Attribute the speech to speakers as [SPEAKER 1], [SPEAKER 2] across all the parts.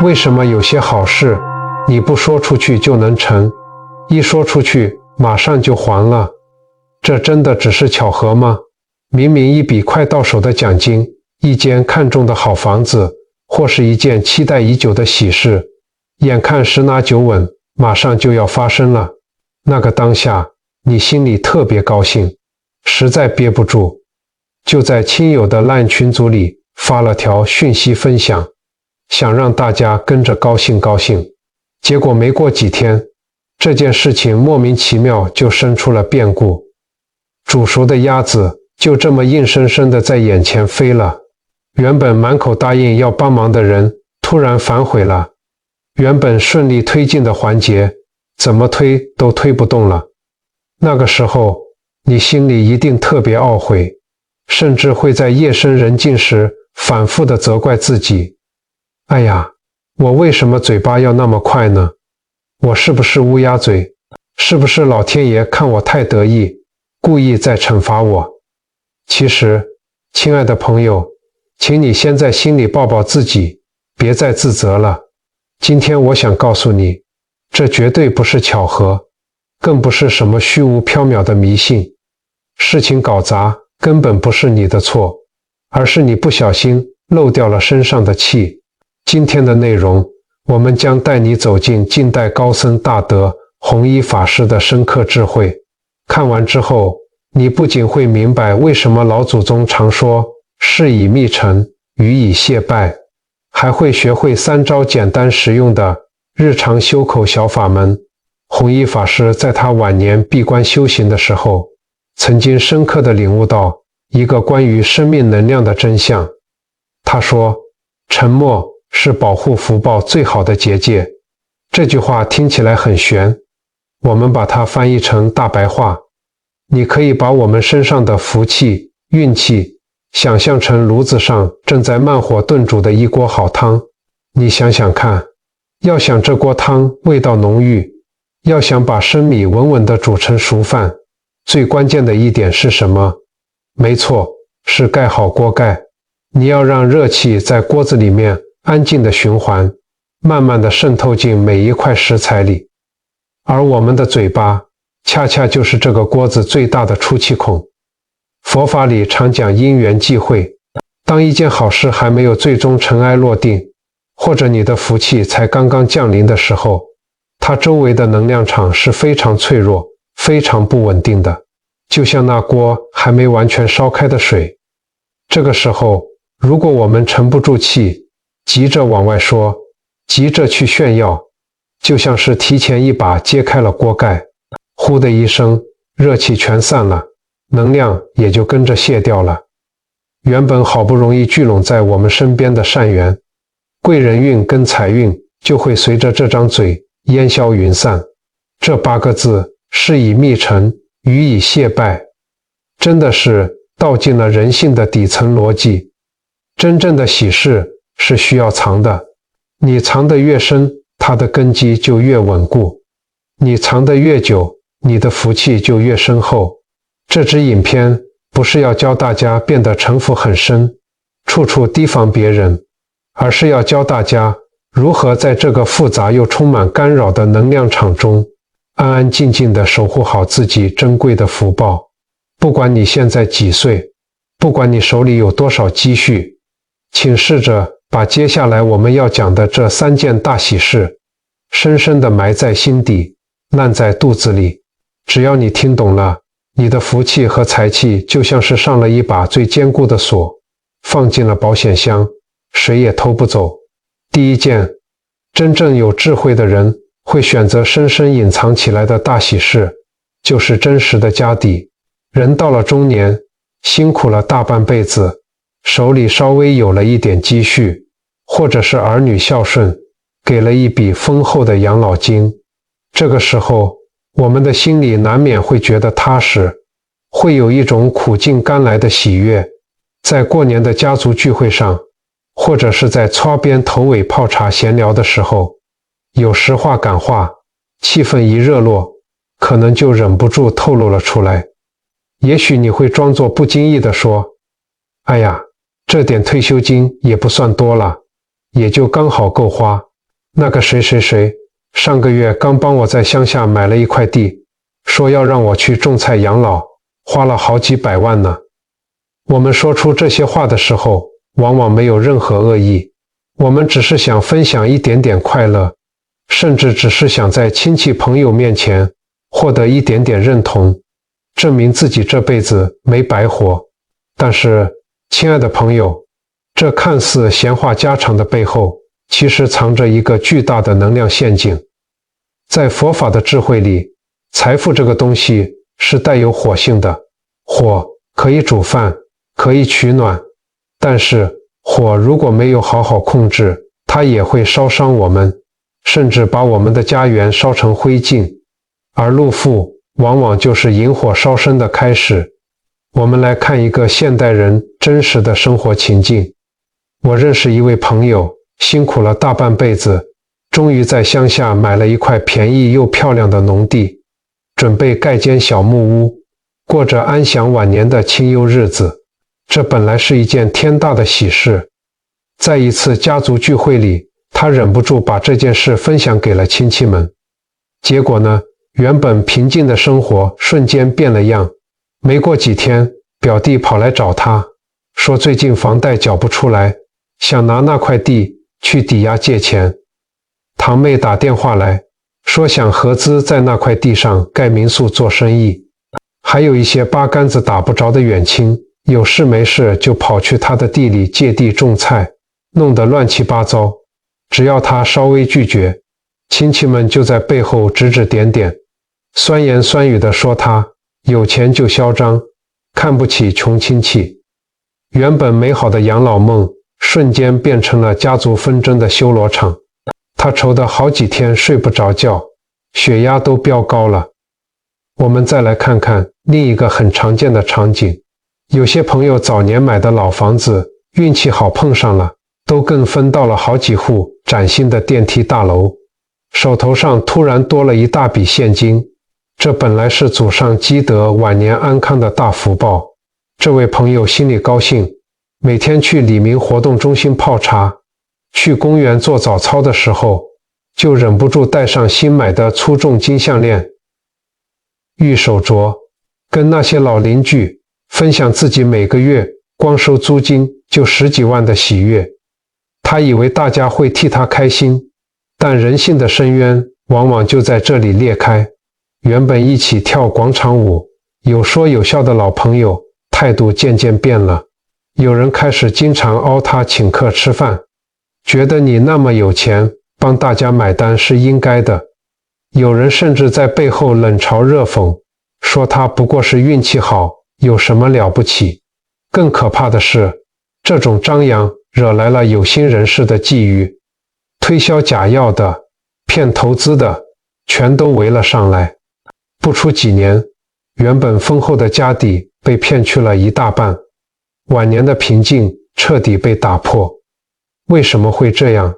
[SPEAKER 1] 为什么有些好事你不说出去就能成，一说出去马上就还了？这真的只是巧合吗？明明一笔快到手的奖金，一间看中的好房子，或是一件期待已久的喜事，眼看十拿九稳，马上就要发生了。那个当下，你心里特别高兴，实在憋不住，就在亲友的 LINE 群组里发了条讯息分享，想让大家跟着高兴高兴。结果没过几天，这件事情莫名其妙就生出了变故，煮熟的鸭子就这么硬生生的在眼前飞了。原本满口答应要帮忙的人突然反悔了，原本顺利推进的环节怎么推都推不动了。那个时候你心里一定特别懊悔，甚至会在夜深人静时反复地责怪自己，哎呀，我为什么嘴巴要那么快呢？我是不是乌鸦嘴？是不是老天爷看我太得意，故意在惩罚我？其实，亲爱的朋友，请你先在心里抱抱自己，别再自责了。今天我想告诉你，这绝对不是巧合，更不是什么虚无缥缈的迷信。事情搞砸根本不是你的错，而是你不小心漏掉了身上的气。今天的内容，我们将带你走进近代高僧大德弘一法师的深刻智慧。看完之后，你不仅会明白为什么老祖宗常说事以密成，语以谢拜，还会学会3招简单实用的日常修口小法门。弘一法师在他晚年闭关修行的时候，曾经深刻地领悟到一个关于生命能量的真相。他说，沉默是保护福报最好的结界。这句话听起来很玄，我们把它翻译成大白话，你可以把我们身上的福气、运气想象成炉子上正在慢火炖煮的一锅好汤。你想想看，要想这锅汤味道浓郁，要想把生米稳稳地煮成熟饭，最关键的一点是什么？没错，是盖好锅盖。你要让热气在锅子里面安静地循环，慢慢地渗透进每一块食材里。而我们的嘴巴恰恰就是这个锅子最大的出气孔。佛法里常讲因缘际会，当一件好事还没有最终尘埃落定，或者你的福气才刚刚降临的时候，它周围的能量场是非常脆弱、非常不稳定的，就像那锅还没完全烧开的水。这个时候，如果我们沉不住气，急着往外说，急着去炫耀，就像是提前一把揭开了锅盖，呼的一声，热气全散了，能量也就跟着卸掉了。原本好不容易聚拢在我们身边的善缘、贵人运跟财运，就会随着这张嘴烟消云散。这8个字，事以密成，语以谢拜，真的是道尽了人性的底层逻辑。真正的喜事是需要藏的，你藏得越深，它的根基就越稳固，你藏得越久，你的福气就越深厚。这支影片不是要教大家变得城府很深，处处提防别人，而是要教大家如何在这个复杂又充满干扰的能量场中，安安静静地守护好自己珍贵的福报。不管你现在几岁，不管你手里有多少积蓄，请试着把接下来我们要讲的这3件大喜事深深地埋在心底，烂在肚子里。只要你听懂了，你的福气和财气就像是上了一把最坚固的锁，放进了保险箱，谁也偷不走。第一件，真正有智慧的人会选择深深隐藏起来的大喜事，就是真实的家底。人到了中年，辛苦了大半辈子，手里稍微有了一点积蓄，或者是儿女孝顺，给了一笔丰厚的养老金。这个时候，我们的心里难免会觉得踏实，会有一种苦尽甘来的喜悦。在过年的家族聚会上，或者是在擦边头尾泡茶闲聊的时候，有实话感话，气氛一热络，可能就忍不住透露了出来。也许你会装作不经意地说，哎呀，这点退休金也不算多了，也就刚好够花，那个谁谁谁上个月刚帮我在乡下买了一块地，说要让我去种菜养老，花了好几百万呢。我们说出这些话的时候，往往没有任何恶意，我们只是想分享一点点快乐，甚至只是想在亲戚朋友面前获得一点点认同，证明自己这辈子没白活。但是，亲爱的朋友，这看似闲话家常的背后，其实藏着一个巨大的能量陷阱。在佛法的智慧里，财富这个东西是带有火性的，火可以煮饭，可以取暖，但是火如果没有好好控制，它也会烧伤我们，甚至把我们的家园烧成灰烬。而陆父往往就是引火烧身的开始。我们来看一个现代人真实的生活情境。我认识一位朋友，辛苦了大半辈子，终于在乡下买了一块便宜又漂亮的农地，准备盖间小木屋，过着安享晚年的清幽日子。这本来是一件天大的喜事。在一次家族聚会里，他忍不住把这件事分享给了亲戚们。结果呢，原本平静的生活瞬间变了样。没过几天，表弟跑来找他，说最近房贷缴不出来，想拿那块地去抵押借钱。堂妹打电话来，说想合资在那块地上盖民宿做生意。还有一些八竿子打不着的远亲，有事没事就跑去他的地里借地种菜，弄得乱七八糟。只要他稍微拒绝，亲戚们就在背后指指点点，酸言酸语地说他有钱就嚣张，看不起穷亲戚。原本美好的养老梦瞬间变成了家族纷争的修罗场。他愁得好几天睡不着觉，血压都飙高了。我们再来看看另一个很常见的场景。有些朋友早年买的老房子，运气好碰上了，都更分到了好几户崭新的电梯大楼，手头上突然多了一大笔现金。这本来是祖上积德晚年安康的大福报，这位朋友心里高兴，每天去李明活动中心泡茶，去公园做早操的时候，就忍不住戴上新买的粗重金项链、玉手镯，跟那些老邻居分享自己每个月光收租金就10几万的喜悦。他以为大家会替他开心，但人性的深渊往往就在这里裂开。原本一起跳广场舞、有说有笑的老朋友，态度渐渐变了。有人开始经常邀他请客吃饭，觉得你那么有钱，帮大家买单是应该的。有人甚至在背后冷嘲热讽，说他不过是运气好，有什么了不起。更可怕的是，这种张扬惹来了有心人士的觊觎，推销假药的、骗投资的，全都围了上来。不出几年，原本丰厚的家底被骗去了一大半，晚年的平静彻底被打破。为什么会这样？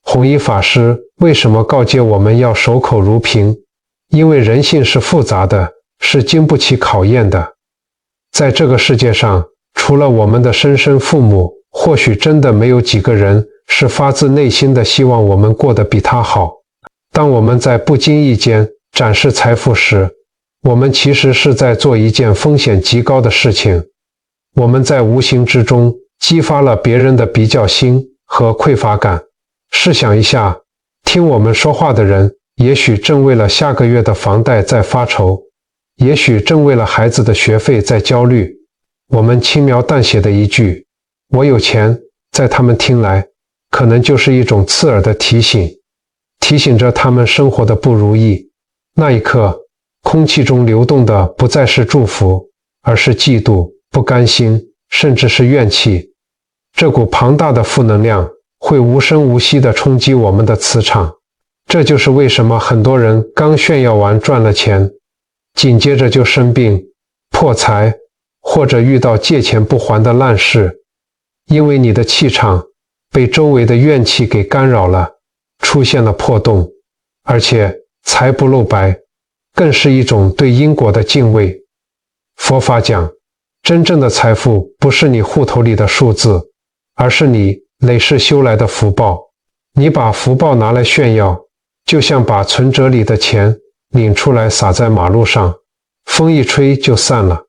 [SPEAKER 1] 弘一法师为什么告诫我们要守口如瓶？因为人性是复杂的，是经不起考验的。在这个世界上，除了我们的生身父母，或许真的没有几个人是发自内心的希望我们过得比他好。当我们在不经意间展示财富时，我们其实是在做一件风险极高的事情。我们在无形之中激发了别人的比较心和匮乏感。试想一下，听我们说话的人，也许正为了下个月的房贷在发愁，也许正为了孩子的学费在焦虑。我们轻描淡写的一句“我有钱”，在他们听来，可能就是一种刺耳的提醒，提醒着他们生活的不如意。那一刻，空气中流动的不再是祝福，而是嫉妒、不甘心，甚至是怨气。这股庞大的负能量会无声无息地冲击我们的磁场。这就是为什么很多人刚炫耀完赚了钱，紧接着就生病、破财，或者遇到借钱不还的烂事。因为你的气场被周围的怨气给干扰了，出现了破洞，而且财不露白，更是一种对因果的敬畏。佛法讲，真正的财富不是你户头里的数字，而是你累世修来的福报。你把福报拿来炫耀，就像把存折里的钱领出来撒在马路上，风一吹就散了。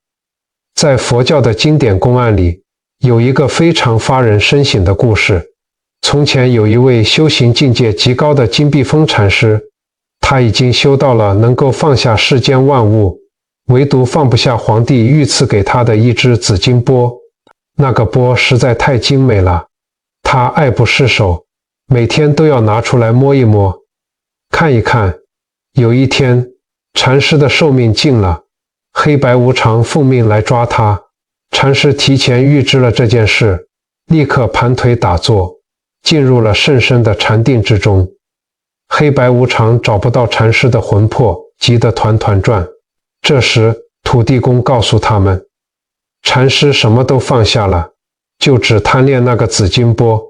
[SPEAKER 1] 在佛教的经典公案里，有一个非常发人深省的故事。从前有一位修行境界极高的金碧峰禅师，他已经修到了能够放下世间万物，唯独放不下皇帝御赐给他的一只紫金钵。那个钵实在太精美了，他爱不释手，每天都要拿出来摸一摸，看一看。有一天，禅师的寿命尽了，黑白无常奉命来抓他。禅师提前预知了这件事，立刻盘腿打坐，进入了甚深的禅定之中。黑白无常找不到禅师的魂魄，急得团团转。这时土地公告诉他们，禅师什么都放下了，就只贪恋那个紫金钵。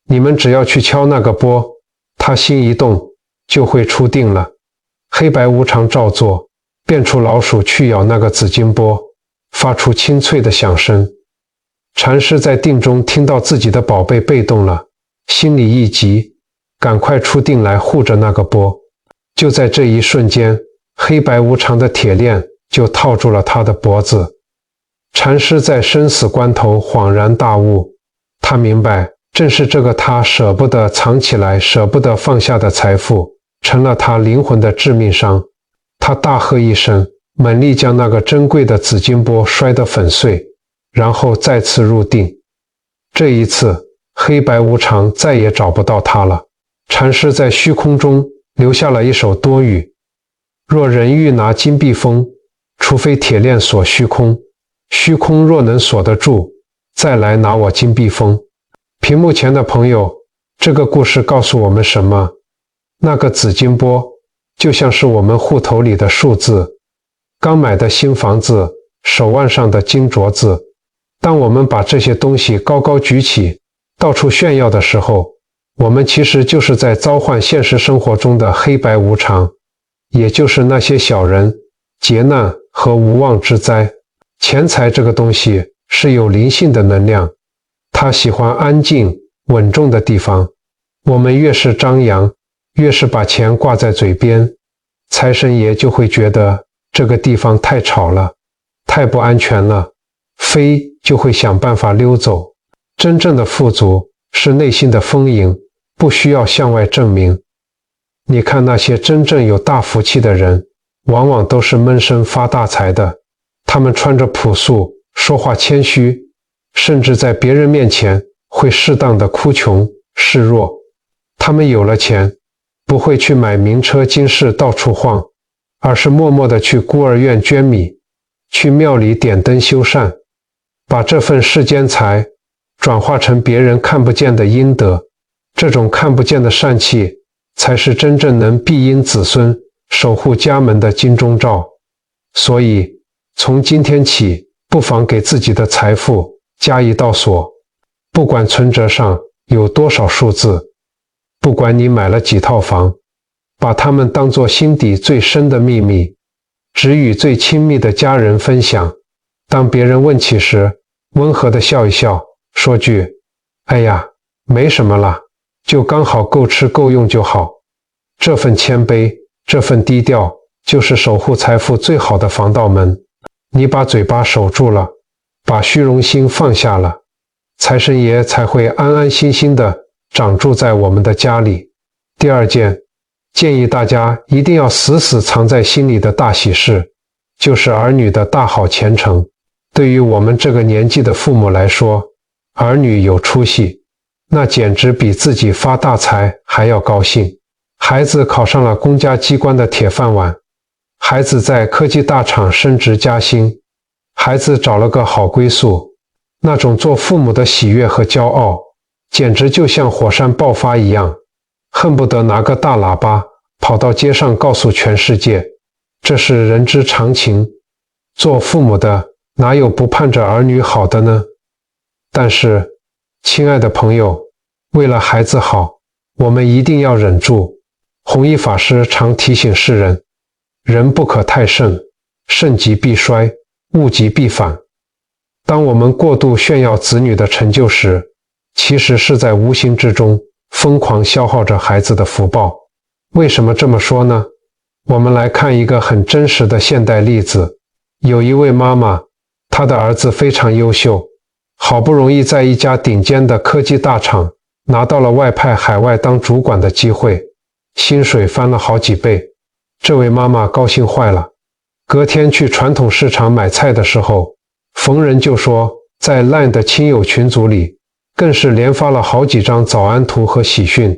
[SPEAKER 1] 你们只要去敲那个钵，他心一动就会出定了。黑白无常照做，变出老鼠去咬那个紫金钵，发出清脆的响声。禅师在定中听到自己的宝贝被动了，心里一急，赶快出定来护着那个钵。就在这一瞬间，黑白无常的铁链就套住了他的脖子。禅师在生死关头恍然大悟，他明白，正是这个他舍不得藏起来、舍不得放下的财富，成了他灵魂的致命伤。他大喝一声，猛力将那个珍贵的紫金钵摔得粉碎，然后再次入定。这一次，黑白无常再也找不到他了。禅师在虚空中留下了一首多语：若人欲拿金碧峰，除非铁链锁虚空，虚空若能锁得住，再来拿我金碧峰。屏幕前的朋友，这个故事告诉我们什么？那个紫金钵就像是我们户头里的数字，刚买的新房子，手腕上的金镯子。当我们把这些东西高高举起，到处炫耀的时候，我们其实就是在召唤现实生活中的黑白无常，也就是那些小人、劫难和无妄之灾。钱财这个东西是有灵性的能量，它喜欢安静稳重的地方。我们越是张扬，越是把钱挂在嘴边，财神爷就会觉得这个地方太吵了，太不安全了，飞就会想办法溜走。真正的富足是内心的丰盈，不需要向外证明。你看那些真正有大福气的人，往往都是闷声发大财的。他们穿着朴素，说话谦虚，甚至在别人面前会适当的哭穷示弱。他们有了钱，不会去买名车金饰到处晃，而是默默地去孤儿院捐米，去庙里点灯修善，把这份世间财转化成别人看不见的阴德。这种看不见的善气，才是真正能庇荫子孙、守护家门的金钟罩。所以从今天起，不妨给自己的财富加一道锁，不管存折上有多少数字，不管你买了几套房，把它们当作心底最深的秘密，只与最亲密的家人分享。当别人问起时，温和地笑一笑，说句哎呀，没什么啦，就刚好够吃够用就好。这份谦卑，这份低调，就是守护财富最好的防盗门。你把嘴巴守住了，把虚荣心放下了，财神爷才会安安心心地长住在我们的家里。第二件，建议大家一定要死死藏在心里的大喜事，就是儿女的大好前程。对于我们这个年纪的父母来说，儿女有出息，那简直比自己发大财还要高兴。孩子考上了公家机关的铁饭碗，孩子在科技大厂升职加薪，孩子找了个好归宿，那种做父母的喜悦和骄傲，简直就像火山爆发一样，恨不得拿个大喇叭跑到街上告诉全世界。这是人之常情，做父母的哪有不盼着儿女好的呢？但是，亲爱的朋友，为了孩子好，我们一定要忍住。弘一法师常提醒世人，人不可太盛，盛极必衰，物极必反。当我们过度炫耀子女的成就时，其实是在无形之中疯狂消耗着孩子的福报。为什么这么说呢？我们来看一个很真实的现代例子。有一位妈妈，她的儿子非常优秀，好不容易在一家顶尖的科技大厂拿到了外派海外当主管的机会，薪水翻了好几倍。这位妈妈高兴坏了，隔天去传统市场买菜的时候，逢人就说，在 LINE 的亲友群组里，更是连发了好几张早安图和喜讯，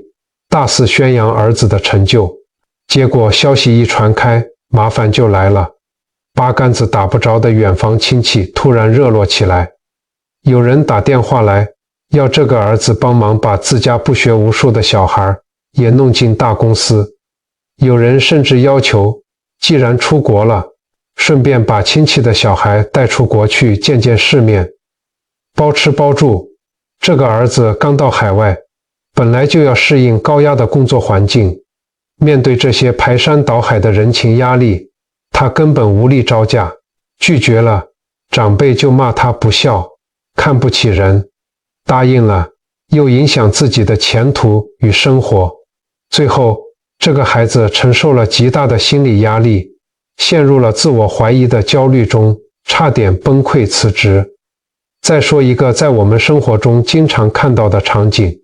[SPEAKER 1] 大肆宣扬儿子的成就。结果消息一传开，麻烦就来了。八竿子打不着的远房亲戚突然热络起来，有人打电话来，要这个儿子帮忙把自家不学无术的小孩也弄进大公司。有人甚至要求，既然出国了，顺便把亲戚的小孩带出国去见见世面，包吃包住。这个儿子刚到海外，本来就要适应高压的工作环境，面对这些排山倒海的人情压力，他根本无力招架，拒绝了，长辈就骂他不孝，看不起人，答应了，又影响自己的前途与生活。最后，这个孩子承受了极大的心理压力，陷入了自我怀疑的焦虑中，差点崩溃辞职。再说一个在我们生活中经常看到的场景，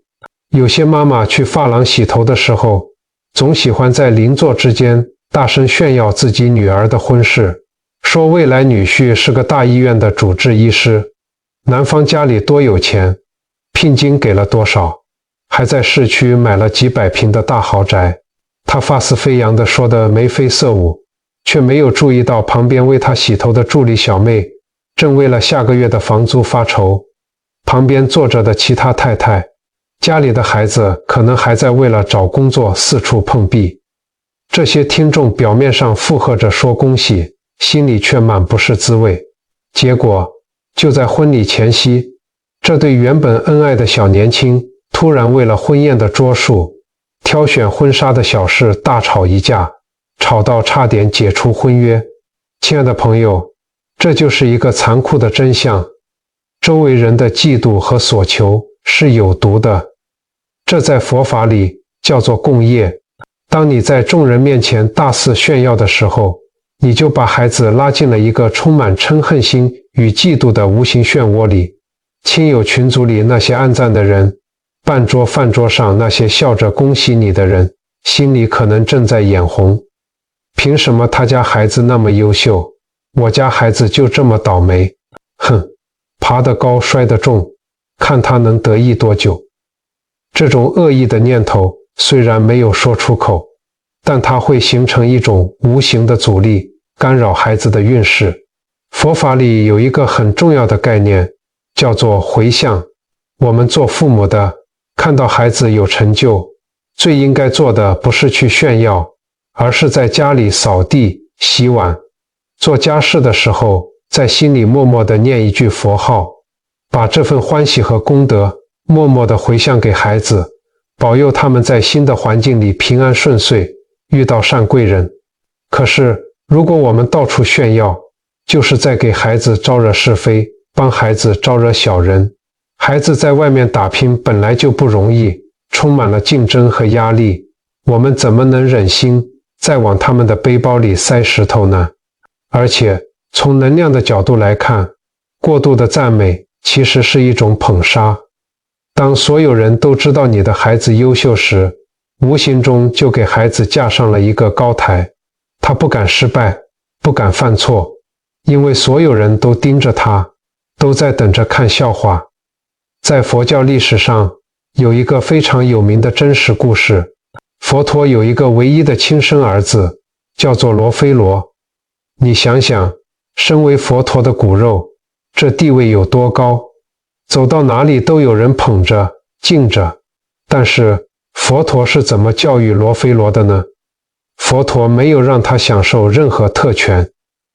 [SPEAKER 1] 有些妈妈去发廊洗头的时候，总喜欢在邻座之间大声炫耀自己女儿的婚事，说未来女婿是个大医院的主治医师，男方家里多有钱，聘金给了多少，还在市区买了几百平的大豪宅。他发丝飞扬地说得眉飞色舞，却没有注意到旁边为他洗头的助理小妹正为了下个月的房租发愁，旁边坐着的其他太太，家里的孩子可能还在为了找工作四处碰壁。这些听众表面上附和着说恭喜，心里却满不是滋味。结果就在婚礼前夕，这对原本恩爱的小年轻突然为了婚宴的桌数、挑选婚纱的小事大吵一架，吵到差点解除婚约。亲爱的朋友，这就是一个残酷的真相，周围人的嫉妒和所求是有毒的，这在佛法里叫做共业。当你在众人面前大肆炫耀的时候，你就把孩子拉进了一个充满嗔恨心与嫉妒的无形漩涡里。亲友群组里那些按赞的人，半桌饭桌上那些笑着恭喜你的人，心里可能正在眼红。凭什么他家孩子那么优秀，我家孩子就这么倒霉？哼，爬得高摔得重，看他能得意多久。这种恶意的念头虽然没有说出口，但它会形成一种无形的阻力，干扰孩子的运势。佛法里有一个很重要的概念，叫做回向。我们做父母的，看到孩子有成就，最应该做的不是去炫耀，而是在家里扫地、洗碗，做家事的时候，在心里默默地念一句佛号，把这份欢喜和功德默默地回向给孩子，保佑他们在新的环境里平安顺遂，遇到善贵人。可是，如果我们到处炫耀，就是在给孩子招惹是非，帮孩子招惹小人。孩子在外面打拼本来就不容易，充满了竞争和压力，我们怎么能忍心再往他们的背包里塞石头呢？而且，从能量的角度来看，过度的赞美其实是一种捧杀。当所有人都知道你的孩子优秀时，无形中就给孩子架上了一个高台，他不敢失败，不敢犯错，因为所有人都盯着他，都在等着看笑话。在佛教历史上，有一个非常有名的真实故事。佛陀有一个唯一的亲生儿子，叫做罗菲罗。你想想，身为佛陀的骨肉，这地位有多高？走到哪里都有人捧着、敬着。但是，佛陀是怎么教育罗菲罗的呢？佛陀没有让他享受任何特权，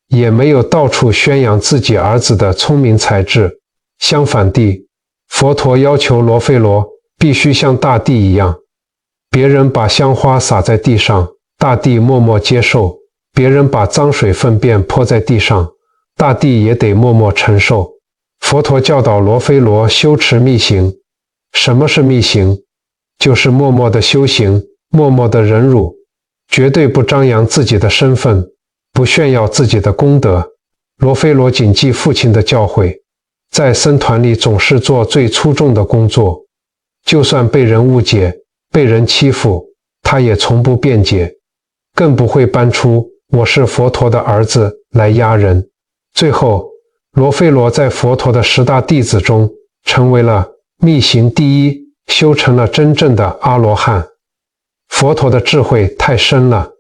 [SPEAKER 1] 也没有到处宣扬自己儿子的聪明才智。相反地，佛陀要求罗菲罗必须像大地一样，别人把香花洒在地上，大地默默接受；别人把脏水粪便泼在地上，大地也得默默承受。佛陀教导罗菲罗修持密行。什么是密行？就是默默的修行，默默的忍辱，绝对不张扬自己的身份，不炫耀自己的功德。罗菲罗谨记父亲的教诲，在僧团里总是做最粗重的工作，就算被人误解，被人欺负，他也从不辩解，更不会搬出我是佛陀的儿子来压人。最后，罗菲罗在佛陀的10大弟子中成为了密行第一，修成了真正的阿罗汉。佛陀的智慧太深了，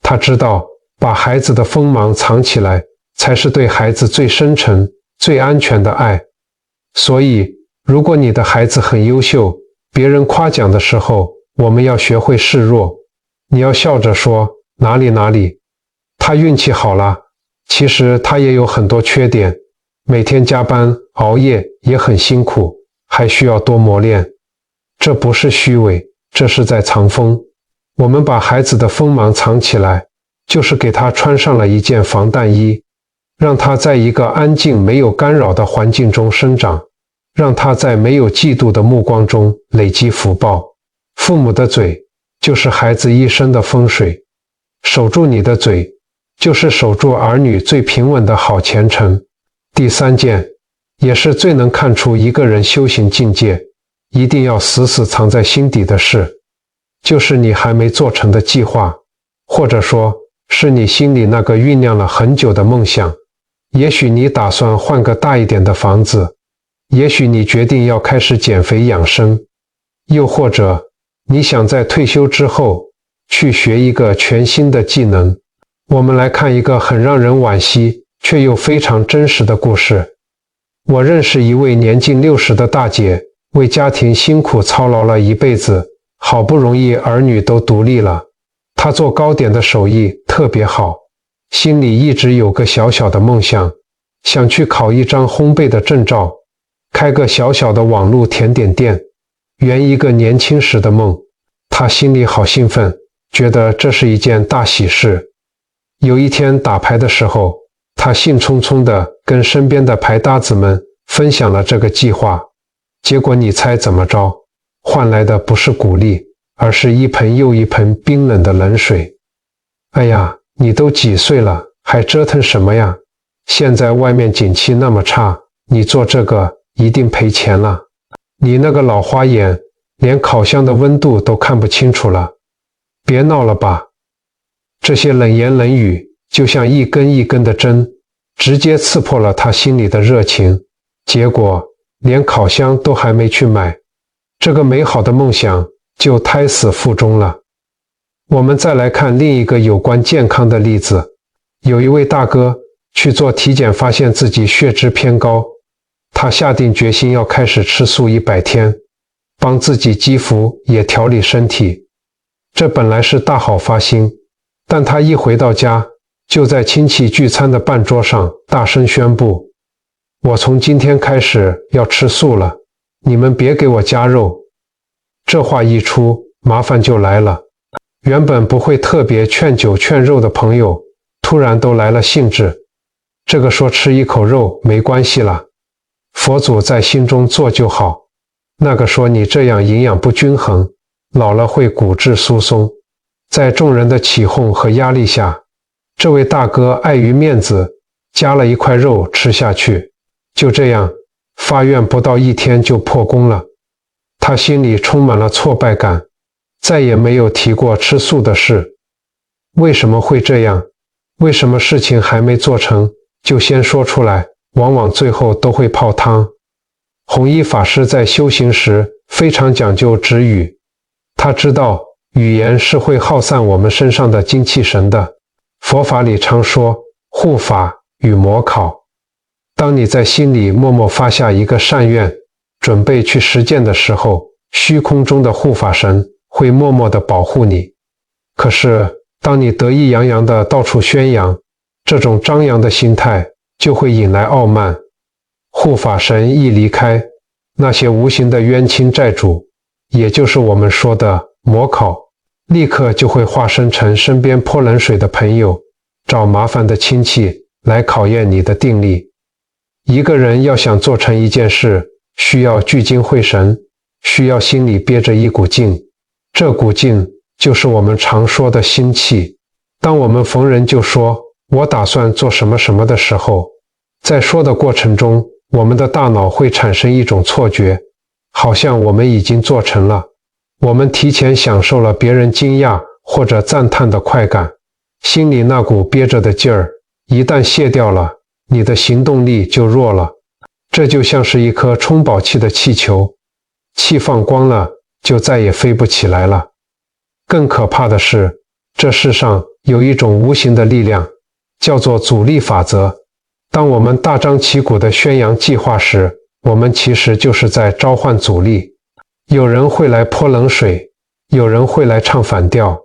[SPEAKER 1] 他知道把孩子的锋芒藏起来，才是对孩子最深沉、最安全的爱。所以，如果你的孩子很优秀，别人夸奖的时候，我们要学会示弱。你要笑着说，哪里哪里，他运气好了，其实他也有很多缺点，每天加班熬夜也很辛苦，还需要多磨练。这不是虚伪，这是在藏锋。我们把孩子的锋芒藏起来，就是给他穿上了一件防弹衣，让他在一个安静没有干扰的环境中生长，让他在没有嫉妒的目光中累积福报。父母的嘴就是孩子一生的风水，守住你的嘴，就是守住儿女最平稳的好前程。第3件，也是最能看出一个人修行境界，一定要死死藏在心底的事，就是你还没做成的计划，或者说是你心里那个酝酿了很久的梦想。也许你打算换个大一点的房子，也许你决定要开始减肥养生，又或者你想在退休之后去学一个全新的技能。我们来看一个很让人惋惜却又非常真实的故事。我认识一位年近60的大姐，为家庭辛苦操劳了一辈子，好不容易儿女都独立了，她做糕点的手艺特别好，心里一直有个小小的梦想，想去考一张烘焙的证照，开个小小的网络甜点店，圆一个年轻时的梦。她心里好兴奋，觉得这是一件大喜事。有一天打牌的时候，她兴冲冲地跟身边的牌搭子们分享了这个计划，结果你猜怎么着？换来的不是鼓励，而是一盆又一盆冰冷的冷水。哎呀，你都几岁了，还折腾什么呀？现在外面景气那么差，你做这个一定赔钱了。你那个老花眼，连烤箱的温度都看不清楚了，别闹了吧。这些冷言冷语就像一根一根的针，直接刺破了他心里的热情，结果连烤箱都还没去买，这个美好的梦想就胎死腹中了。我们再来看另一个有关健康的例子。有一位大哥去做体检，发现自己血脂偏高，他下定决心要开始吃素100天，帮自己积福也调理身体。这本来是大好发心，但他一回到家，就在亲戚聚餐的饭桌上大声宣布，我从今天开始要吃素了，你们别给我加肉。这话一出，麻烦就来了。原本不会特别劝酒劝肉的朋友，突然都来了兴致。这个说吃一口肉没关系啦，佛祖在心中做就好。那个说你这样营养不均衡，老了会骨质疏松。在众人的起哄和压力下，这位大哥碍于面子，夹了一块肉吃下去。就这样，发愿不到1天就破功了。他心里充满了挫败感，再也没有提过吃素的事。为什么会这样？为什么事情还没做成，就先说出来，往往最后都会泡汤？弘一法师在修行时非常讲究止语，他知道语言是会耗散我们身上的精气神的。佛法里常说护法与魔考，当你在心里默默发下一个善愿，准备去实践的时候，虚空中的护法神会默默地保护你。可是当你得意洋洋地到处宣扬，这种张扬的心态就会引来傲慢。护法神一离开，那些无形的冤亲债主，也就是我们说的魔考，立刻就会化身成身边泼冷水的朋友，找麻烦的亲戚来考验你的定力。一个人要想做成一件事，需要聚精会神，需要心里憋着一股劲，这股劲就是我们常说的心气。当我们逢人就说我打算做什么什么的时候，在说的过程中，我们的大脑会产生一种错觉，好像我们已经做成了，我们提前享受了别人惊讶或者赞叹的快感，心里那股憋着的劲儿一旦卸掉了，你的行动力就弱了。这就像是一颗充饱气的气球，气放光了就再也飞不起来了。更可怕的是，这世上有一种无形的力量，叫做阻力法则。当我们大张旗鼓地宣扬计划时，我们其实就是在召唤阻力。有人会来泼冷水，有人会来唱反调，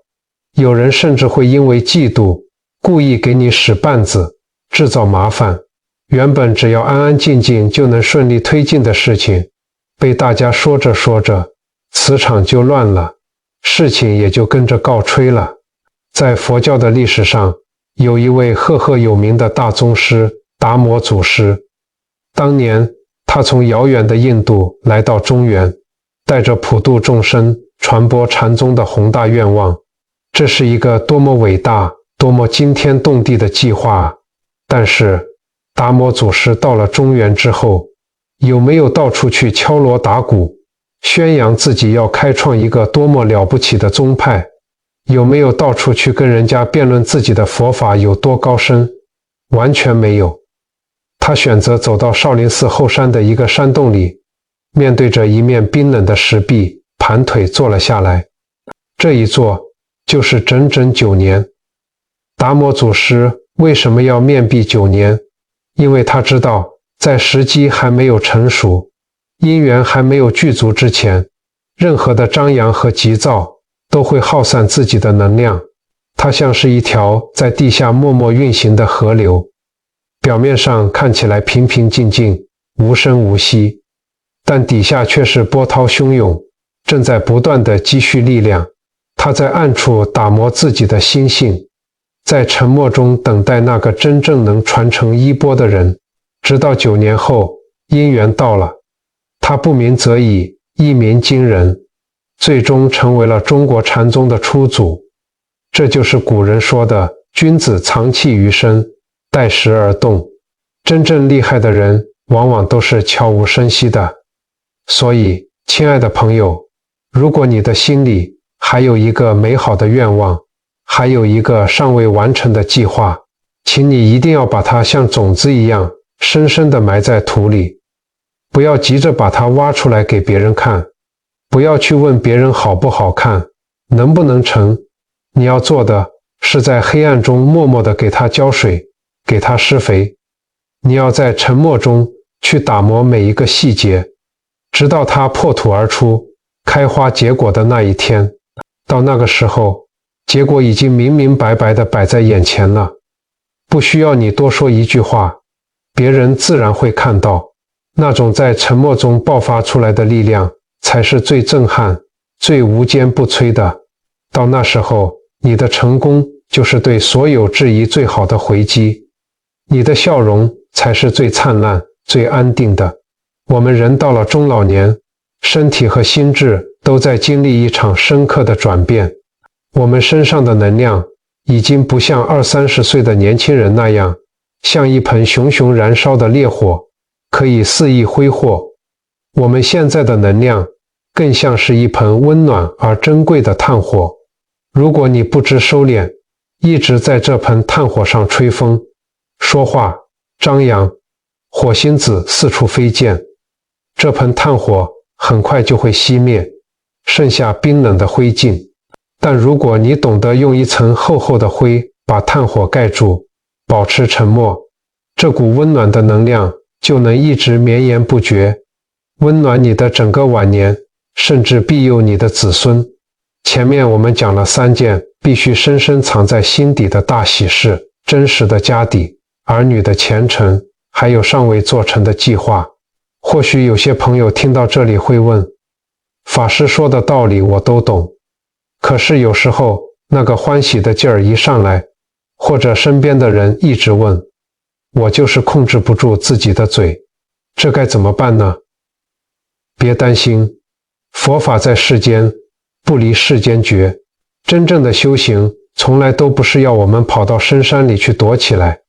[SPEAKER 1] 有人甚至会因为嫉妒，故意给你使绊子，制造麻烦。原本只要安安静静就能顺利推进的事情，被大家说着说着，磁场就乱了，事情也就跟着告吹了。在佛教的历史上，有一位赫赫有名的大宗师达摩祖师。当年他从遥远的印度来到中原，带着普度众生、传播禅宗的宏大愿望。这是一个多么伟大、多么惊天动地的计划啊！但是达摩祖师到了中原之后，有没有到处去敲锣打鼓，宣扬自己要开创一个多么了不起的宗派？有没有到处去跟人家辩论自己的佛法有多高深？完全没有。他选择走到少林寺后山的一个山洞里，面对着一面冰冷的石壁，盘腿坐了下来。这一坐就是整整9年。达摩祖师为什么要面壁9年？因为他知道，在时机还没有成熟，因缘还没有具足之前，任何的张扬和急躁都会耗散自己的能量。它像是一条在地下默默运行的河流，表面上看起来平平静静，无声无息，但底下却是波涛汹涌，正在不断地积蓄力量。它在暗处打磨自己的心性，在沉默中等待那个真正能传承衣钵的人。直到9年后，因缘到了，他不鸣则已，一鸣惊人，最终成为了中国禅宗的初祖。这就是古人说的君子藏器于身，待时而动。真正厉害的人往往都是悄无声息的。所以，亲爱的朋友，如果你的心里还有一个美好的愿望，还有一个尚未完成的计划，请你一定要把它像种子一样深深地埋在土里，不要急着把它挖出来给别人看，不要去问别人好不好看，能不能成。你要做的是在黑暗中默默地给它浇水，给它施肥。你要在沉默中去打磨每一个细节，直到它破土而出，开花结果的那一天。到那个时候，结果已经明明白白地摆在眼前了，不需要你多说一句话，别人自然会看到。那种在沉默中爆发出来的力量，才是最震撼、最无坚不摧的。到那时候，你的成功就是对所有质疑最好的回击，你的笑容才是最灿烂、最安定的。我们人到了中老年，身体和心智都在经历一场深刻的转变。我们身上的能量已经不像20-30岁的年轻人那样，像一盆熊熊燃烧的烈火，可以肆意挥霍。我们现在的能量更像是一盆温暖而珍贵的炭火。如果你不知收敛，一直在这盆炭火上吹风、说话、张扬，火星子四处飞溅，这盆炭火很快就会熄灭，剩下冰冷的灰烬。但如果你懂得用一层厚厚的灰把炭火盖住，保持沉默，这股温暖的能量就能一直绵延不绝，温暖你的整个晚年，甚至庇佑你的子孙。前面我们讲了3件必须深深藏在心底的大喜事：真实的家底、儿女的前程，还有尚未做成的计划。或许有些朋友听到这里会问，法师说的道理我都懂，可是有时候那个欢喜的劲儿一上来，或者身边的人一直问，我就是控制不住自己的嘴，这该怎么办呢？别担心，佛法在世间，不离世间觉。真正的修行从来都不是要我们跑到深山里去躲起来，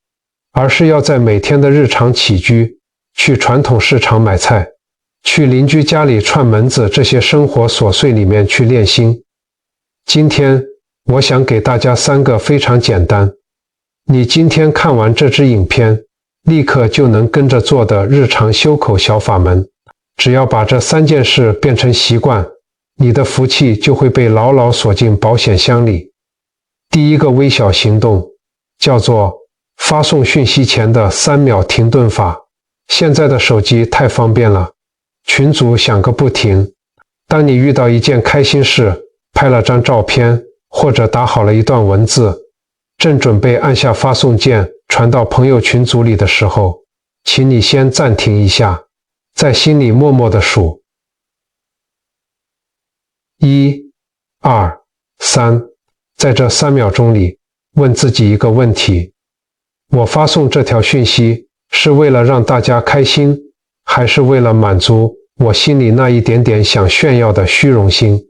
[SPEAKER 1] 而是要在每天的日常起居，去传统市场买菜，去邻居家里串门子，这些生活琐碎里面去练心。今天我想给大家3个非常简单，你今天看完这支影片，立刻就能跟着做的日常修口小法门。只要把这3件事变成习惯，你的福气就会被牢牢锁进保险箱里。第一个微小行动叫做发送讯息前的3秒停顿法。现在的手机太方便了，群组响个不停。当你遇到一件开心事，拍了张照片，或者打好了一段文字，正准备按下发送键传到朋友群组里的时候，请你先暂停一下，在心里默默地数1、2、3，在这3秒钟里问自己一个问题：我发送这条讯息是为了让大家开心，还是为了满足我心里那一点点想炫耀的虚荣心？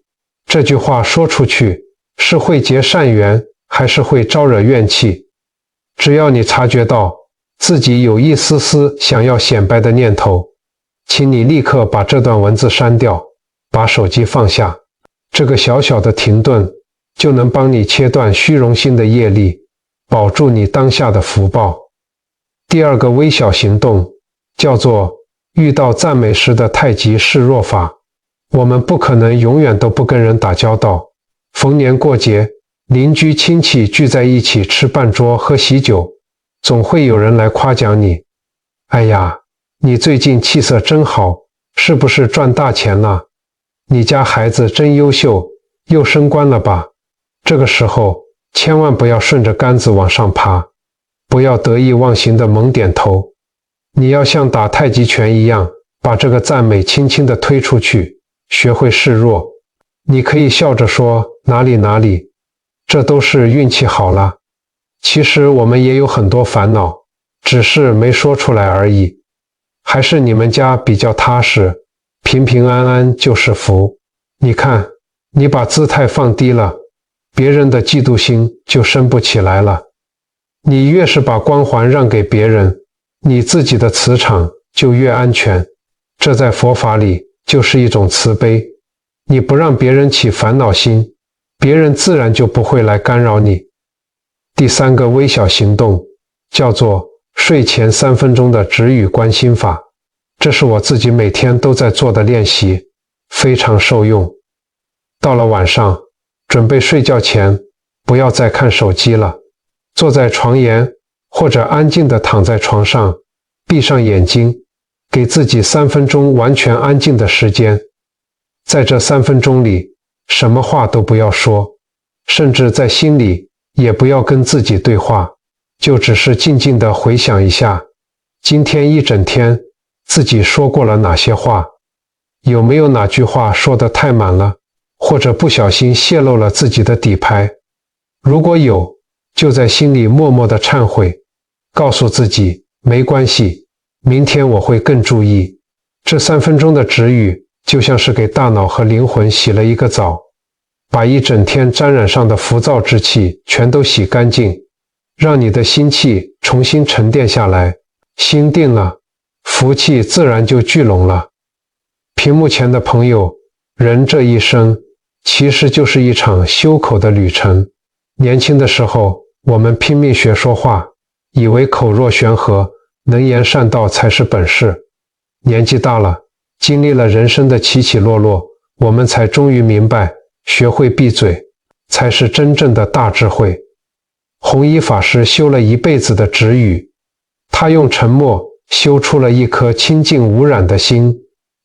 [SPEAKER 1] 这句话说出去是会结善缘，还是会招惹怨气？只要你察觉到自己有一丝丝想要显摆的念头，请你立刻把这段文字删掉，把手机放下。这个小小的停顿就能帮你切断虚荣心的业力，保住你当下的福报。第二个微小行动叫做遇到赞美时的太极示弱法。我们不可能永远都不跟人打交道，逢年过节，邻居亲戚聚在一起吃半桌喝喜酒，总会有人来夸奖你。哎呀，你最近气色真好，是不是赚大钱了？你家孩子真优秀，又升官了吧？这个时候千万不要顺着杆子往上爬，不要得意忘形的猛点头，你要像打太极拳一样，把这个赞美轻轻地推出去，学会示弱。你可以笑着说哪里哪里，这都是运气好了。其实我们也有很多烦恼，只是没说出来而已。还是你们家比较踏实，平平安安就是福。你看，你把姿态放低了，别人的嫉妒心就升不起来了。你越是把光环让给别人，你自己的磁场就越安全。这在佛法里就是一种慈悲。你不让别人起烦恼心，别人自然就不会来干扰你。第3个微小行动叫做睡前3分钟的止语观心法。这是我自己每天都在做的练习，非常受用。到了晚上，准备睡觉前，不要再看手机了，坐在床沿或者安静地躺在床上，闭上眼睛，给自己3分钟完全安静的时间。在这3分钟里，什么话都不要说，甚至在心里也不要跟自己对话，就只是静静地回想一下，今天一整天自己说过了哪些话，有没有哪句话说得太满了，或者不小心泄露了自己的底牌。如果有，就在心里默默地忏悔，告诉自己没关系，明天我会更注意。这3分钟的止语就像是给大脑和灵魂洗了一个澡，把一整天沾染上的浮躁之气全都洗干净，让你的心气重新沉淀下来。心定了，福气自然就聚拢了。屏幕前的朋友，人这一生其实就是一场修口的旅程。年轻的时候，我们拼命学说话，以为口若悬河，能言善道才是本事。年纪大了，经历了人生的起起落落，我们才终于明白，学会闭嘴才是真正的大智慧。弘一法师修了一辈子的止语，他用沉默修出了一颗清净无染的心，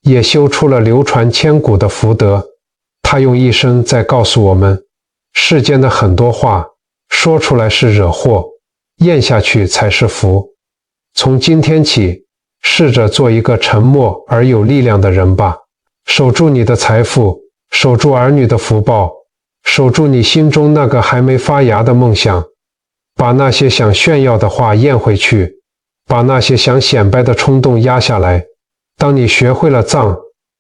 [SPEAKER 1] 也修出了流传千古的福德。他用一生在告诉我们，世间的很多话说出来是惹祸，咽下去才是福。从今天起，试着做一个沉默而有力量的人吧，守住你的财富，守住儿女的福报，守住你心中那个还没发芽的梦想，把那些想炫耀的话咽回去，把那些想显摆的冲动压下来。当你学会了藏，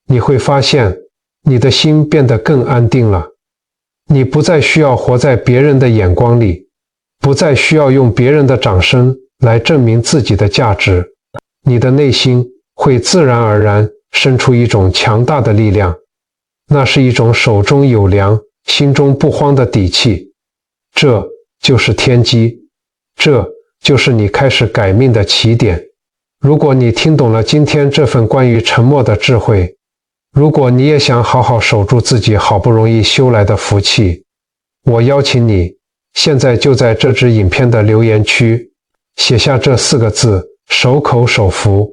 [SPEAKER 1] 你会发现你的心变得更安定了。你不再需要活在别人的眼光里，不再需要用别人的掌声来证明自己的价值。你的内心会自然而然生出一种强大的力量，那是一种手中有粮，心中不慌的底气。这就是天机，这就是你开始改命的起点。如果你听懂了今天这份关于沉默的智慧，如果你也想好好守住自己好不容易修来的福气，我邀请你现在就在这支影片的留言区写下这4个字：守口守福。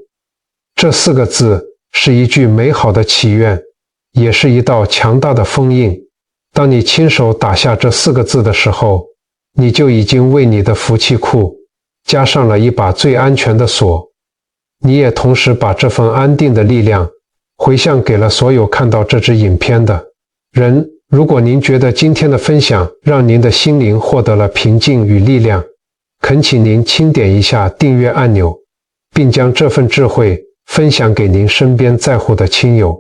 [SPEAKER 1] 这4个字是一句美好的祈愿，也是一道强大的封印。当你亲手打下这4个字的时候，你就已经为你的福气库加上了一把最安全的锁。你也同时把这份安定的力量回向给了所有看到这支影片的人。如果您觉得今天的分享让您的心灵获得了平静与力量，恳请您轻点一下订阅按钮，并将这份智慧分享给您身边在乎的亲友。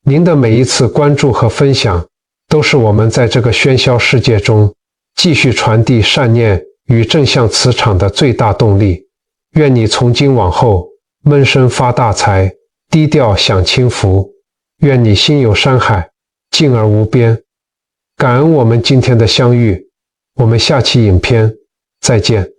[SPEAKER 1] 您的每一次关注和分享，都是我们在这个喧嚣世界中继续传递善念与正向磁场的最大动力。愿你从今往后闷声发大财，低调享清福。愿你心有山海，静而无边。感恩我们今天的相遇，我们下期影片再见。